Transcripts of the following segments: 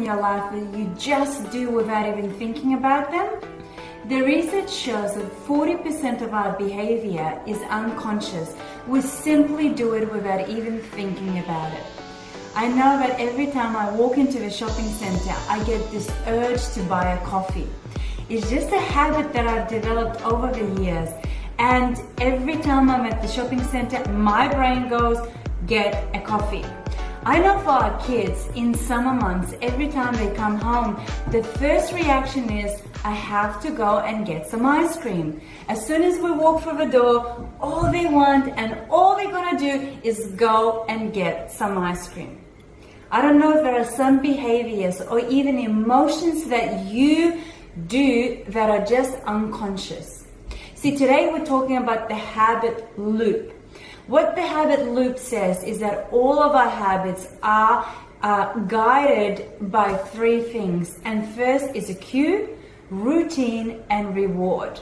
your life that you just do without even thinking about them? The research shows that 40% of our behavior is unconscious. We simply do it without even thinking about it. I know that every time I walk into the shopping center, I get this urge to buy a coffee. It's just a habit that I've developed over the years. And every time I'm at the shopping center, my brain goes, get a coffee. I know for our kids, in summer months, every time they come home, the first reaction is, I have to go and get some ice cream. As soon as we walk through the door, all they want and all they're gonna do is go and get some ice cream. I don't know if there are some behaviors or even emotions that you do that are just unconscious. See, today we're talking about the habit loop. What the habit loop says is that all of our habits are guided by three things. And first is a cue, routine, and reward.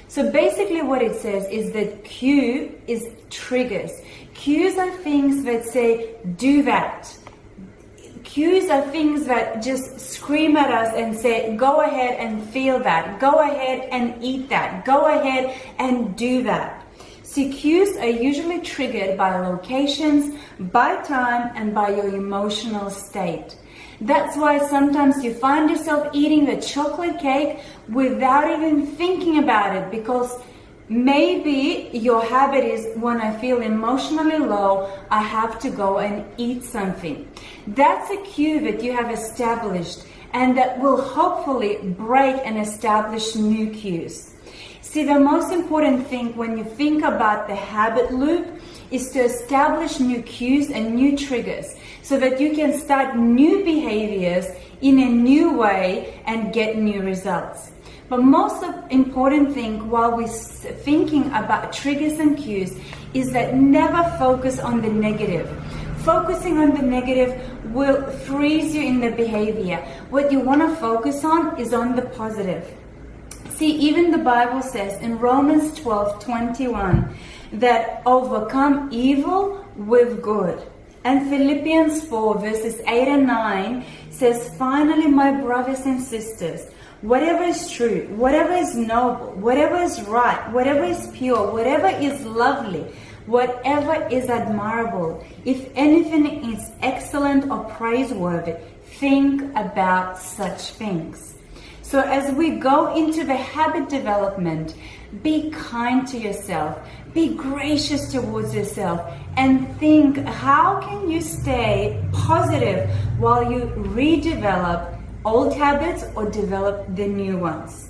So basically what it says is that cue is triggers. Cues are things that say, do that. Cues are things that just scream at us and say, go ahead and feel that. Go ahead and eat that. Go ahead and do that. See, cues are usually triggered by locations, by time, and by your emotional state. That's why sometimes you find yourself eating the chocolate cake without even thinking about it, because maybe your habit is, when I feel emotionally low, I have to go and eat something. That's a cue that you have established, and that will hopefully break and establish new cues. See, the most important thing when you think about the habit loop is to establish new cues and new triggers so that you can start new behaviors in a new way and get new results. But most important thing while we're thinking about triggers and cues is that never focus on the negative. Focusing on the negative will freeze you in the behavior. What you want to focus on is on the positive. See, even the Bible says in Romans 12:21 that overcome evil with good. And Philippians 4 verses 8 and 9 says, finally, my brothers and sisters, whatever is true, whatever is noble, whatever is right, whatever is pure, whatever is lovely, whatever is admirable, if anything is excellent or praiseworthy, think about such things. So as we go into the habit development, be kind to yourself, be gracious towards yourself, and think, how can you stay positive while you redevelop old habits or develop the new ones?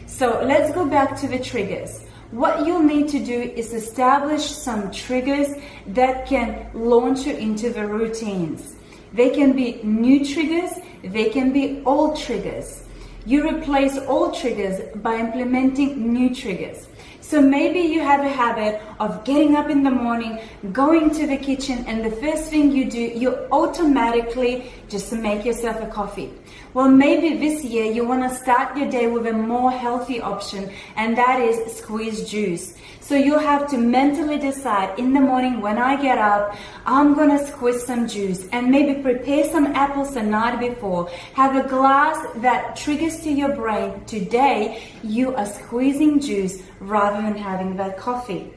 So let's go back to the triggers. What you'll need to do is establish some triggers that can launch you into the routines. They can be new triggers, they can be old triggers. You replace old triggers by implementing new triggers. So maybe you have a habit of getting up in the morning, going to the kitchen, and the first thing you do, you automatically just make yourself a coffee. Well, maybe this year you want to start your day with a more healthy option, and that is squeezed juice. So you have to mentally decide, in the morning when I get up, I'm going to squeeze some juice, and maybe prepare some apples the night before. Have a glass that triggers to your brain, today you are squeezing juice rather than having that coffee.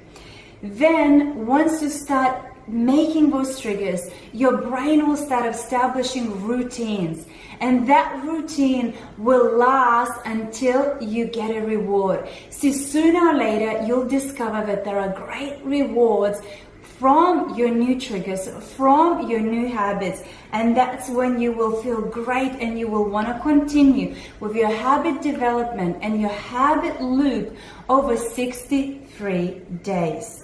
Then once you start making those triggers, your brain will start establishing routines, and that routine will last until you get a reward. See, sooner or later you'll discover that there are great rewards from your new triggers, from your new habits, and that's when you will feel great and you will want to continue with your habit development and your habit loop over 63 days.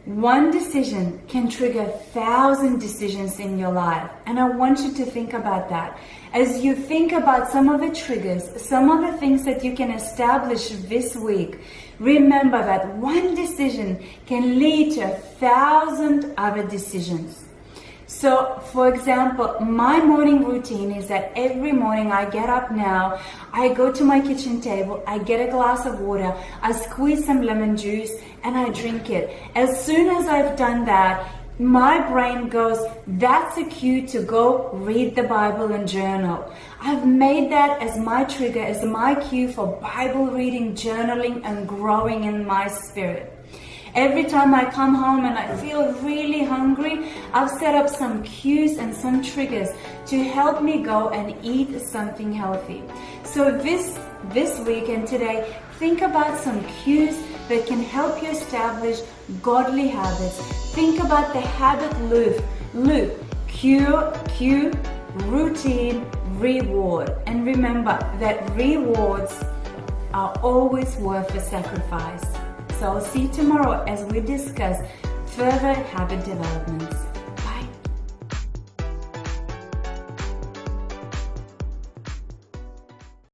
One decision can trigger 1,000 decisions in your life, and I want you to think about that. As you think about some of the triggers, some of the things that you can establish this week, remember that one decision can lead to 1,000 other decisions. So, for example, my morning routine is that every morning I get up now, I go to my kitchen table, I get a glass of water, I squeeze some lemon juice, and I drink it. As soon as I've done that, my brain goes, that's a cue to go read the Bible and journal. I've made that as my trigger, as my cue for Bible reading, journaling, and growing in my spirit. Every time I come home and I feel really hungry, I've set up some cues and some triggers to help me go and eat something healthy. So this week and today, think about some cues that can help you establish godly habits. Think about the habit loop. Cue, routine, reward. And remember that rewards are always worth a sacrifice. So I'll see you tomorrow as we discuss further habit developments.